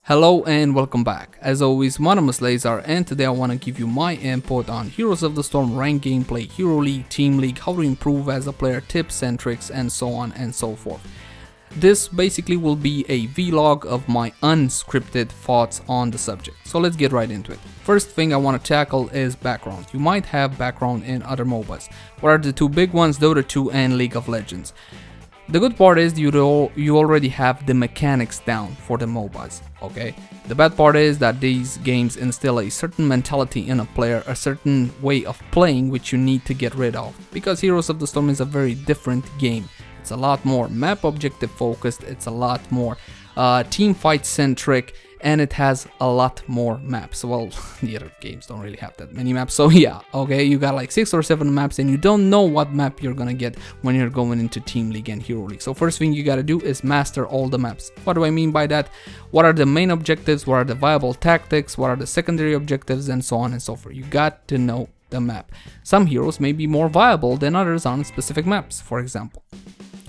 Hello and welcome back. As always, my name is Lazar and today I want to give you my input on Heroes of the Storm ranked gameplay, Hero League, Team League, how to improve as a player, tips and tricks and so on and so forth. This basically will be a vlog of my unscripted thoughts on the subject. So let's get right into it. First thing I want to tackle is background. You might have background in other MOBAs. What are the two big ones? Dota 2 and League of Legends. The good part is you already have the mechanics down for the MOBAs, okay? The bad part is that these games instill a certain mentality in a player, a certain way of playing which you need to get rid of. Because Heroes of the Storm is a very different game. It's a lot more map objective focused, it's a lot more team fight centric, and it has a lot more maps. Well, the other games don't really have that many maps, so yeah, okay, you got like 6 or 7 maps and you don't know what map you're gonna get when you're going into Team League and Hero League. So first thing you gotta do is master all the maps. What do I mean by that? What are the main objectives, what are the viable tactics, what are the secondary objectives, and so on and so forth. You got to know the map. Some heroes may be more viable than others on specific maps, for example.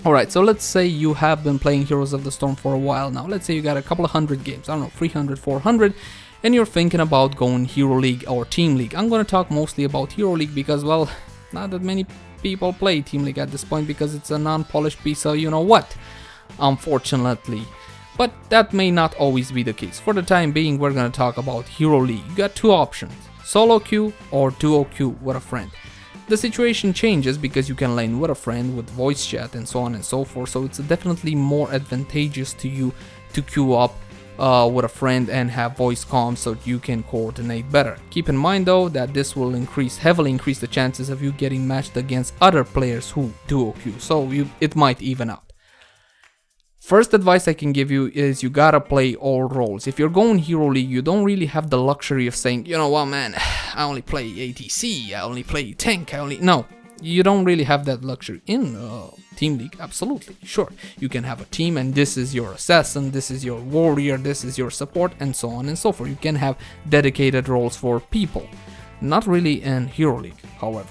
Alright, so let's say you have been playing Heroes of the Storm for a while now. Let's say you got a couple of hundred games, I don't know, 300, 400, and you're thinking about going Hero League or Team League. I'm gonna talk mostly about Hero League because, well, not that many people play Team League at this point because it's a non-polished piece of you know what, unfortunately. But that may not always be the case. For the time being, we're gonna talk about Hero League. You got two options, solo queue or duo queue with a friend. The situation changes because you can lane with a friend with voice chat and so on and so forth, so it's definitely more advantageous to you to queue up with a friend and have voice comms so you can coordinate better. Keep in mind though that this will heavily increase the chances of you getting matched against other players who duo queue, so it might even out. First advice I can give you is you gotta play all roles. If you're going Hero League, you don't really have the luxury of saying, you know what man, I only play ATC, I only play tank, No, you don't really have that luxury. In Team League, absolutely, sure. You can have a team and this is your assassin, this is your warrior, this is your support, and so on and so forth. You can have dedicated roles for people. Not really in Hero League, however.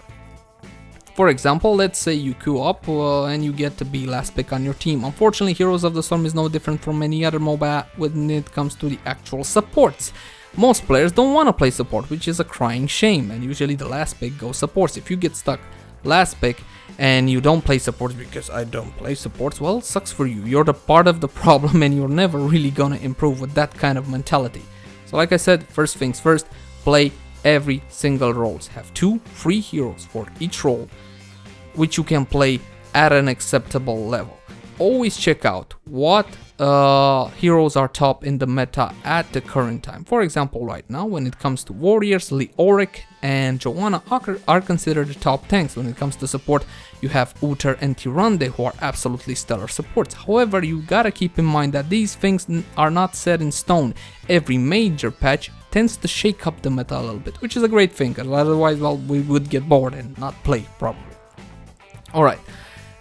For example, let's say you queue up and you get to be last pick on your team. Unfortunately, Heroes of the Storm is no different from any other MOBA when it comes to the actual supports. Most players don't want to play support, which is a crying shame, and usually the last pick goes supports. If you get stuck last pick and you don't play supports because I don't play supports, well, sucks for you. You're the part of the problem and you're never really gonna improve with that kind of mentality. So like I said, first things first, play every single roles. Have 2 free heroes for each role, which you can play at an acceptable level. Always check out what heroes are top in the meta at the current time. For example, right now when it comes to warriors, Leoric and Joanna are considered the top tanks. When it comes to support, you have Uther and Tyrande, who are absolutely stellar supports. However, you gotta keep in mind that these things are not set in stone. Every major patch tends to shake up the meta a little bit, which is a great thing, because otherwise, well, we would get bored and not play probably. Alright,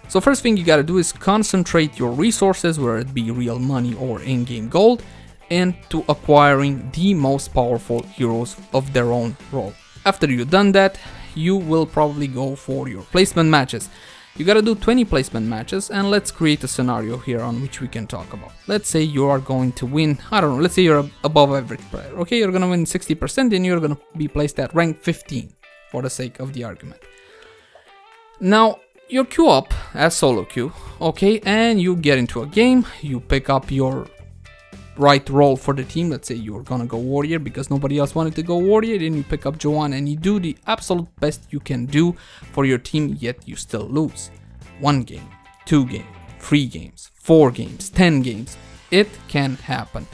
so first thing you gotta do is concentrate your resources, whether it be real money or in-game gold, into acquiring the most powerful heroes of their own role. After you've done that, you will probably go for your placement matches. You gotta do 20 placement matches, and let's create a scenario here on which we can talk about. Let's say you are going to win, I don't know, let's say you're above average player, okay? You're gonna win 60% and you're gonna be placed at rank 15, for the sake of the argument. Now, you queue up as solo queue, okay, and you get into a game, you pick up your right role for the team. Let's say you're gonna go warrior because nobody else wanted to go warrior, then you pick up Joanna and you do the absolute best you can do for your team, yet you still lose. 1 game, 2 games, 3 games, 4 games, 10 games, it can happen.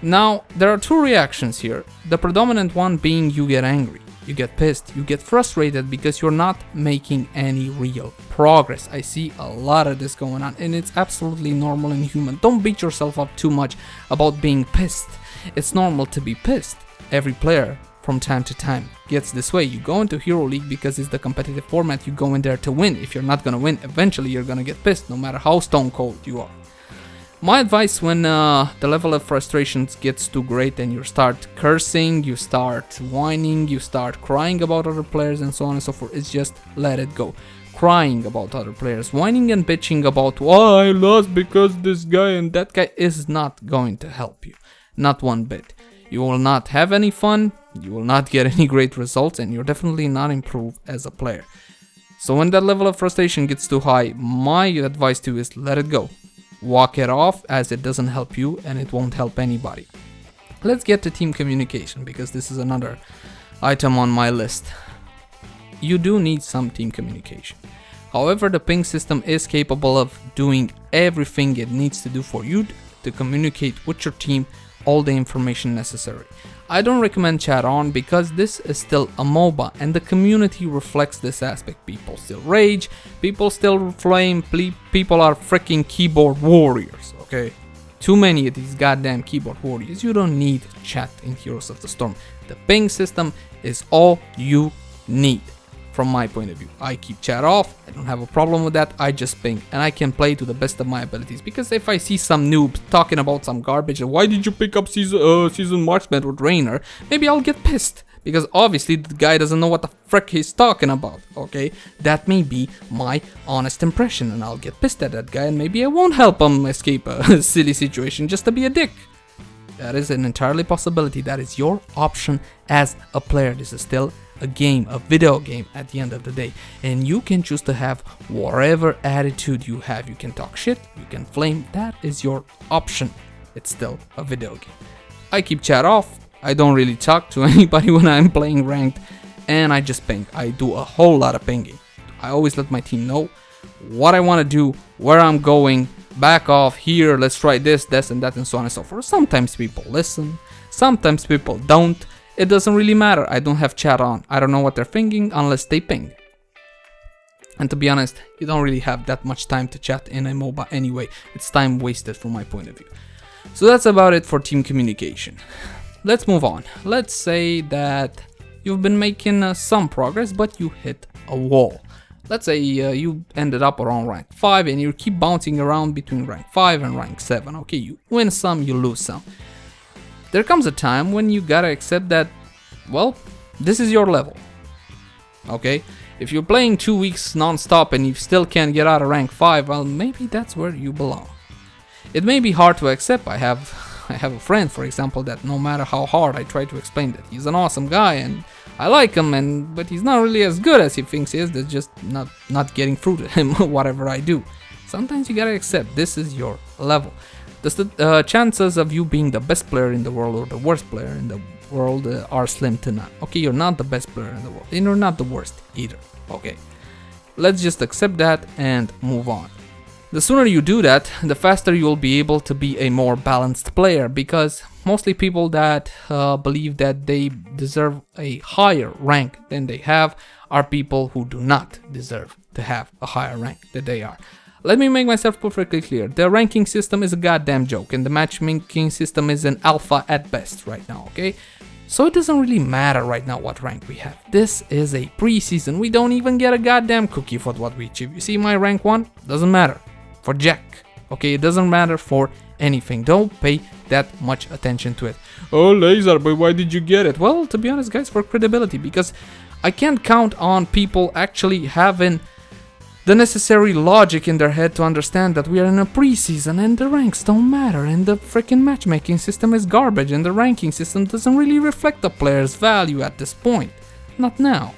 Now, there are 2 reactions here, the predominant one being you get angry. You get pissed, you get frustrated because you're not making any real progress. I see a lot of this going on and it's absolutely normal and human. Don't beat yourself up too much about being pissed. It's normal to be pissed. Every player from time to time gets this way. You go into Hero League because it's the competitive format, you go in there to win. If you're not gonna win, eventually you're gonna get pissed no matter how stone cold you are. My advice when the level of frustrations gets too great and you start cursing, you start whining, you start crying about other players and so on and so forth, is just let it go. Crying about other players, whining and bitching about why I lost because this guy and that guy is not going to help you. Not one bit. You will not have any fun, you will not get any great results, and you'll definitely not improve as a player. So when that level of frustration gets too high, my advice to you is let it go. Walk it off, as it doesn't help you and it won't help anybody. Let's get to team communication, because this is another item on my list. You do need some team communication. However, the ping system is capable of doing everything it needs to do for you to communicate with your team all the information necessary. I don't recommend chat on, because this is still a MOBA and the community reflects this aspect. People still rage, people still flame, people are freaking keyboard warriors, okay? Too many of these goddamn keyboard warriors. You don't need chat in Heroes of the Storm. The ping system is all you need. From my point of view, I keep chat off, I don't have a problem with that, I just ping, and I can play to the best of my abilities, because if I see some noob talking about some garbage, why did you pick up season marksman with Rainer, maybe I'll get pissed, because obviously the guy doesn't know what the frick he's talking about, okay? That may be my honest impression, and I'll get pissed at that guy, and maybe I won't help him escape a silly situation just to be a dick. That is an entirely possibility. That is your option as a player. This is still a game, a video game at the end of the day, and you can choose to have whatever attitude you have. You can talk shit, you can flame, that is your option. It's still a video game. I keep chat off, I don't really talk to anybody when I'm playing ranked, and I just ping. I do a whole lot of pinging. I always let my team know what I want to do, where I'm going, back off here, let's try this, and that, and so on and so forth. Sometimes people listen, sometimes people don't. It doesn't really matter. I don't have chat on. I don't know what they're thinking unless they ping. And to be honest, you don't really have that much time to chat in a MOBA anyway. It's time wasted from my point of view. So that's about it for team communication. Let's move on. Let's say that you've been making some progress, but you hit a wall. Let's say you ended up around rank 5 and you keep bouncing around between rank 5 and rank 7. Okay, you win some, you lose some. There comes a time when you gotta accept that, well, this is your level. Okay? If you're playing 2 weeks non-stop and you still can't get out of rank 5, well, maybe that's where you belong. It may be hard to accept. I have a friend, for example, that no matter how hard I try to explain that he's an awesome guy and I like him, but he's not really as good as he thinks he is. That's just not getting through to him whatever I do. Sometimes you gotta accept this is your level. The chances of you being the best player in the world or the worst player in the world are slim to none. Okay, you're not the best player in the world, and you're not the worst either. Okay, let's just accept that and move on. The sooner you do that, the faster you'll be able to be a more balanced player, because mostly people that believe that they deserve a higher rank than they have are people who do not deserve to have a higher rank than they are. Let me make myself perfectly clear. The ranking system is a goddamn joke, and the matchmaking system is an alpha at best right now, okay? So it doesn't really matter right now what rank we have. This is a preseason. We don't even get a goddamn cookie for what we achieve. You see my rank 1? Doesn't matter. For Jack. Okay, it doesn't matter for anything. Don't pay that much attention to it. Oh, Laser, but why did you get it? Well, to be honest, guys, for credibility, because I can't count on people actually having the necessary logic in their head to understand that we are in a preseason and the ranks don't matter and the freaking matchmaking system is garbage and the ranking system doesn't really reflect the player's value at this point. Not now.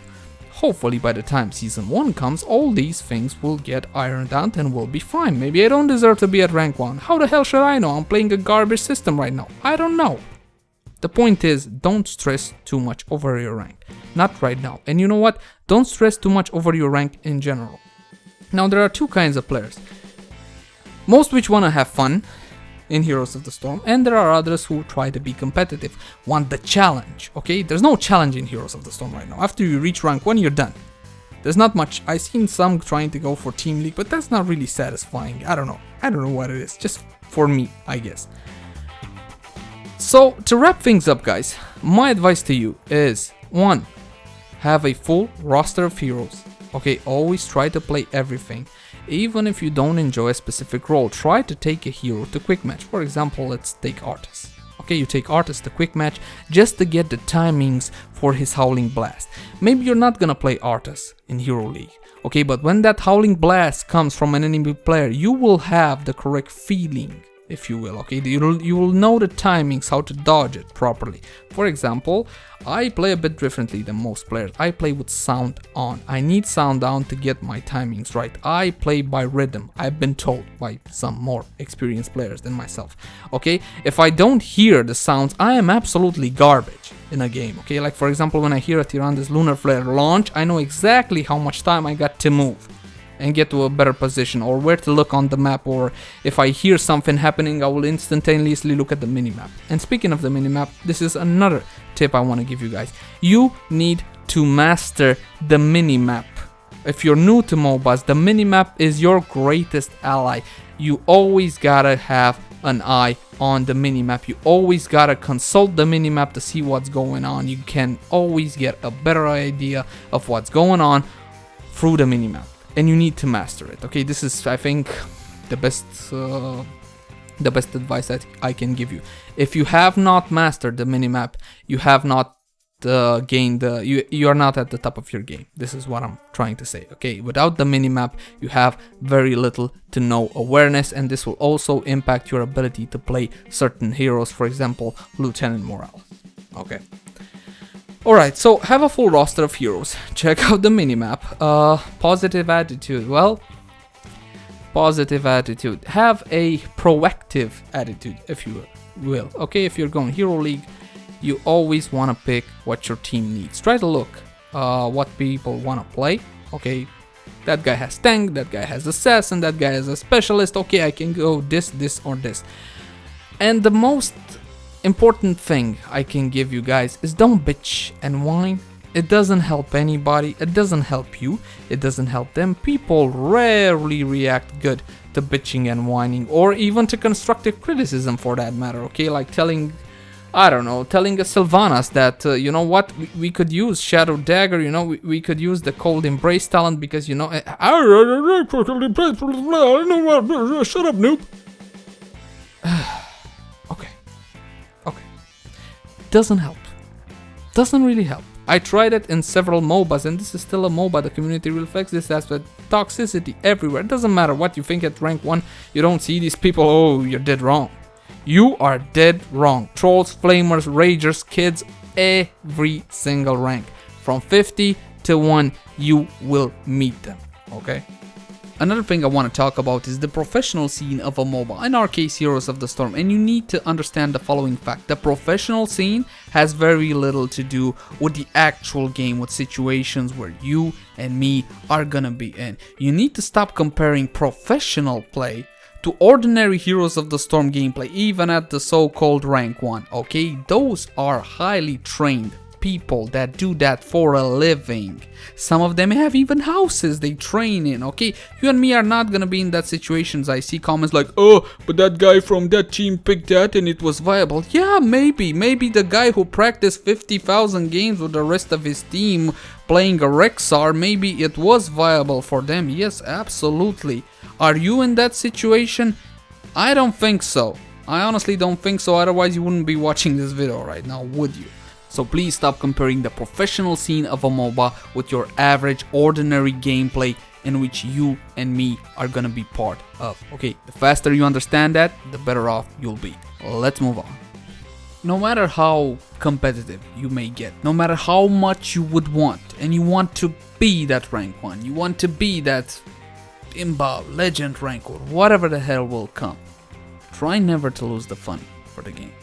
Hopefully by the time season 1 comes, all these things will get ironed out and we'll be fine. Maybe I don't deserve to be at rank 1. How the hell should I know? I'm playing a garbage system right now. I don't know. The point is, don't stress too much over your rank. Not right now. And you know what? Don't stress too much over your rank in general. Now there are two kinds of players. Most which want to have fun in Heroes of the Storm, and there are others who try to be competitive, want the challenge, okay? There's no challenge in Heroes of the Storm right now. After you reach rank 1, you're done. There's not much. I've seen some trying to go for Team League, but that's not really satisfying. I don't know what it is, just for me, I guess. So, to wrap things up, guys, my advice to you is, 1. Have a full roster of heroes. Okay, always try to play everything. Even if you don't enjoy a specific role, try to take a hero to quick match. For example, let's take Artis. Okay, you take Artis to quick match just to get the timings for his Howling Blast. Maybe you're not gonna play Artis in Hero League. Okay, but when that Howling Blast comes from an enemy player, you will have the correct feeling if you will. Okay, you will know the timings, how to dodge it properly. For example, I play a bit differently than most players. I play with sound on. I need sound on to get my timings right. I play by rhythm. I've been told by some more experienced players than myself. Okay, if I don't hear the sounds, I am absolutely garbage in a game. Okay, like for example, when I hear a Tyrannus lunar flare launch, I know exactly how much time I got to move and get to a better position, or where to look on the map, or if I hear something happening, I will instantaneously look at the minimap. And speaking of the minimap, this is another tip I want to give you guys. You need to master the minimap. If you're new to MOBAs, the minimap is your greatest ally. You always gotta have an eye on the minimap. You always gotta consult the minimap to see what's going on. You can always get a better idea of what's going on through the minimap. And you need to master it. Okay, this is, I think, the best advice that I can give you. If you have not mastered the minimap, you have not gained you are not at the top of your game. This is what I'm trying to say. Okay, without the minimap, you have very little to no awareness, and this will also impact your ability to play certain heroes. For example, Lieutenant Morale. Okay. Alright, so have a full roster of heroes, check out the minimap, positive attitude, well, positive attitude, have a proactive attitude, if you will, okay, if you're going Hero League, you always want to pick what your team needs, try to look what people want to play, okay, that guy has tank, that guy has assassin, that guy has a specialist, okay, I can go this, or this, and the most important thing I can give you guys is don't bitch and whine. It doesn't help anybody, it doesn't help you, it doesn't help them. People rarely react good to bitching and whining, or even to constructive criticism for that matter, okay? Like telling, I don't know, telling a Sylvanas that, you know what, we could use Shadow Dagger, you know, we could use the Cold Embrace talent because, you know, shut up, noob. Doesn't help. Doesn't really help. I tried it in several MOBAs, and this is still a MOBA. The community reflects this aspect. Toxicity everywhere. It doesn't matter what you think at rank 1. You don't see these people. Oh, you're dead wrong. You are dead wrong. Trolls, flamers, ragers, kids, every single rank. From 50 to 1, you will meet them. Okay? Another thing I want to talk about is the professional scene of a MOBA, in our case Heroes of the Storm, and you need to understand the following fact. The professional scene has very little to do with the actual game, with situations where you and me are gonna be in. You need to stop comparing professional play to ordinary Heroes of the Storm gameplay, even at the so-called rank 1, okay? Those are highly trained people that do that for a living. Some of them have even houses they train in, okay? You and me are not gonna be in that situations. I see comments like, oh, but that guy from that team picked that and it was viable. Yeah, maybe the guy who practiced 50,000 games with the rest of his team playing a Rexar, maybe it was viable for them. Yes, absolutely. Are you in that situation? I don't think so. I honestly don't think so, otherwise you wouldn't be watching this video right now, would you? So please stop comparing the professional scene of a MOBA with your average, ordinary gameplay in which you and me are gonna be part of. Okay, the faster you understand that, the better off you'll be. Let's move on. No matter how competitive you may get, no matter how much you would want, and you want to be that rank 1, you want to be that Imba, Legend rank, or whatever the hell will come, try never to lose the fun for the game.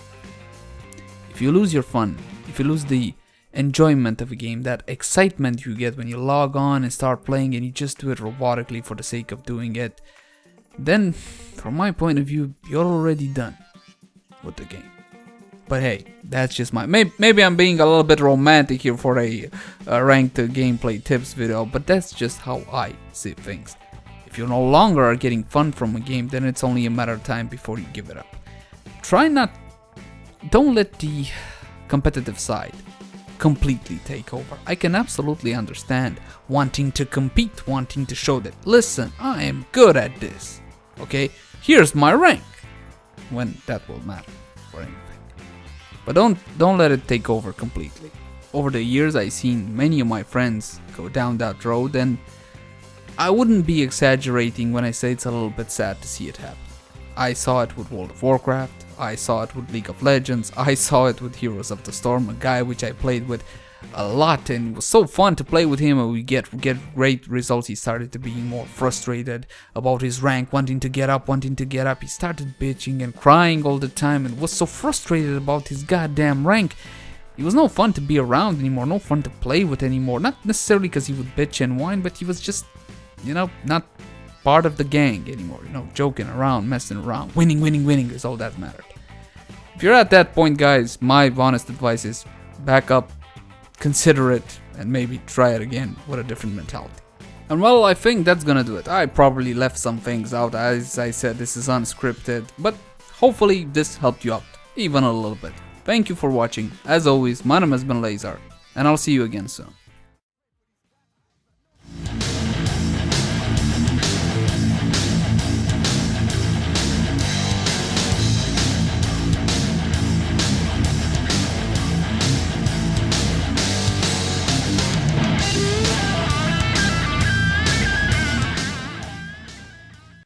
If you lose your fun, if you lose the enjoyment of a game, that excitement you get when you log on and start playing and you just do it robotically for the sake of doing it, then from my point of view, you're already done with the game. But hey, that's just my, maybe I'm being a little bit romantic here for a ranked gameplay tips video, but that's just how I see things. If you no longer are getting fun from a game, then it's only a matter of time before you give it up. Don't let the competitive side completely take over. I can absolutely understand wanting to compete, wanting to show that, listen, I am good at this, okay, here's my rank, when that will matter for anything. But don't let it take over completely. Over the years, I've seen many of my friends go down that road, and I wouldn't be exaggerating when I say it's a little bit sad to see it happen. I saw it with World of Warcraft, I saw it with League of Legends, I saw it with Heroes of the Storm, a guy which I played with a lot, and it was so fun to play with him, and we get great results. He started to be more frustrated about his rank, wanting to get up. He started bitching and crying all the time and was so frustrated about his goddamn rank. He was no fun to be around anymore, no fun to play with anymore. Not necessarily because he would bitch and whine, but he was just, not part of the gang anymore. Joking around, messing around, winning is all that mattered. If you're at that point, guys, my honest advice is back up, consider it, and maybe try it again with a different mentality. And well, I think that's gonna do it. I probably left some things out. As I said, this is unscripted, but hopefully this helped you out, even a little bit. Thank you for watching. As always, my name has been Leyzar, and I'll see you again soon.